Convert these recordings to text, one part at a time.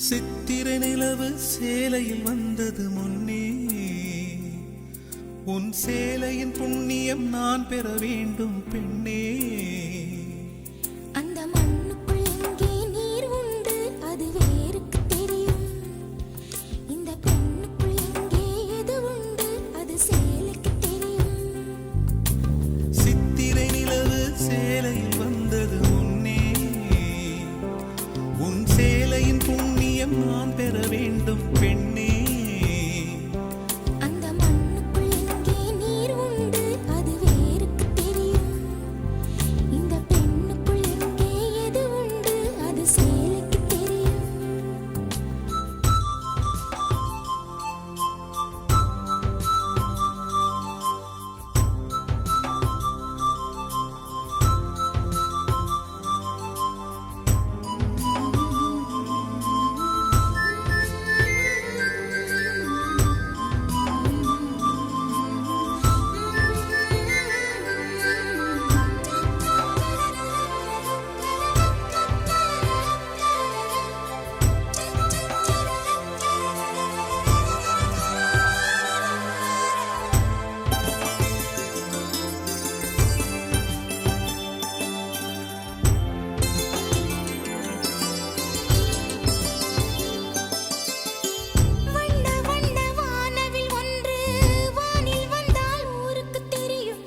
சித்திரை நிலவு சேலையில் வந்தது முன்னே, உன் சேலையின் புண்ணியம் நான் பெற வேண்டும் பெண்ணே. அந்த மண்ணுக்குள் எங்கே நீர் உண்டு அது வேருக்கு தெரியும். இந்த பெண்ணுக்குள் எங்கே எது உண்டு அது சேலைக்கு தெரியும். சித்திரை நிலவு சேலையில் வந்தது முன்னே, உன் சேலையின் புண்ணியம் நான் பெற வேண்டும் பெண்ணே. அந்த மண்ணுக்குள் எங்கே நீர் உண்டு அது வேருக்கு தெரியும். இந்த பெண்ணுக்குள் எங்கே எது உண்டு அது சேலைக்கு தெரியும். வண்ண வண்ண வானவில் ஒன்று வானில் வந்தால் ஊருக்கு தெரியும்.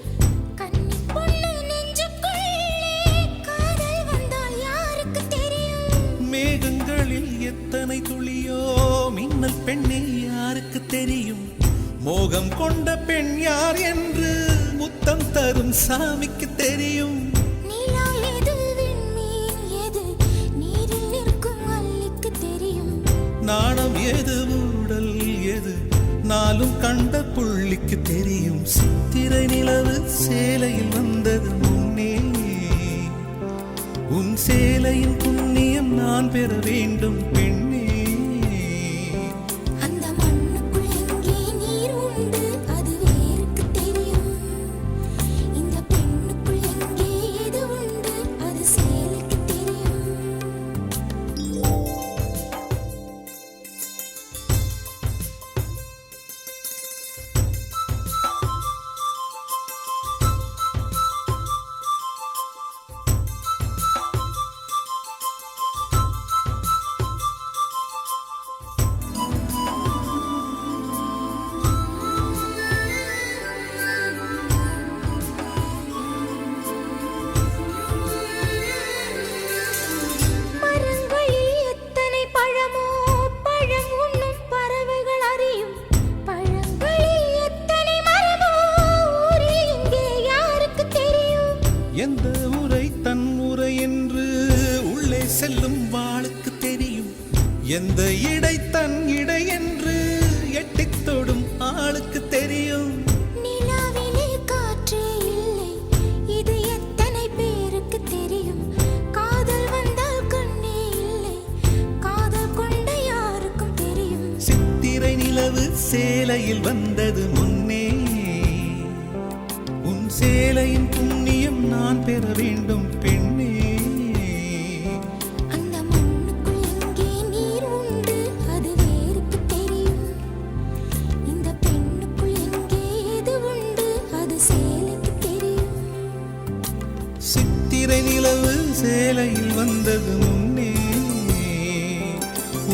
கன்னி பொண்ணு நெஞ்சுக்குள்ளே காதல் வந்தால் யாருக்கு தெரியும். மேகங்களில் எத்தனை துளியோ மின்னல் பெண்ணே யாருக்கு தெரியும். மோகம் கொண்ட பெண் யார் என்று முத்தம் தரும் சாமிக்கு தெரியும். நிலா எது விண்மீன் எது நீரில் நிற்கும் அல்லிக்கு தெரியும். நாணம் எது ஊடல் எது நாளும் கண்ட புள்ளிக்கு தெரியும். சித்திரை நிலவு சேலையில் வந்தது முன்னே, உன் சேலையின் புண்ணியம் நான் பெற வேண்டும் பெண்ணே. அந்த மண்ணுக்குள் எங்கே நீர் உண்டு அது வேருக்கு தெரியும். இந்த பெண்ணுக்குள் எங்கே எது உண்டு அது சேலைக்கு தெரியும். மரங்களில் எத்தனை பழமோ பழம் உண்ணும் பறவைகள் அறியும். பழங்களில் எத்தனை மரமோ ஊரில் இங்கே யாருக்கு தெரியும். எந்த உரை தன் உரை என்று உள்ளே செல்லும் வாளுக்கு தெரியும். எந்த இடை தன் இடை என்று எட்டித் தொடும் ஆளுக்கு தெரியும். நிலாவிலே காற்றே இல்லை இது எத்தனை பேருக்கு தெரியும். காதல் வந்தால் கண்ணே இல்லை காதல் கொண்ட யாருக்கும் தெரியும். சித்திரை நிலவு சேலையில் வந்தது முன்னே, உன் சேலையின் புண்ணியம் நான் பெற வேண்டும் பெண்ணே. அந்த மண்ணுக்குள் எங்கே நீர் உண்டு அது வேருக்கு தெரியும். இந்த பெண்ணுக்குள் எங்கே எது உண்டு அது சேலைக்கு தெரியும். சித்திரை நிலவு சேலையில் வந்தது முன்னே,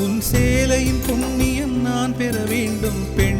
உன் சேலையின் புண்ணியம் நான் பெற வேண்டும் பெண்.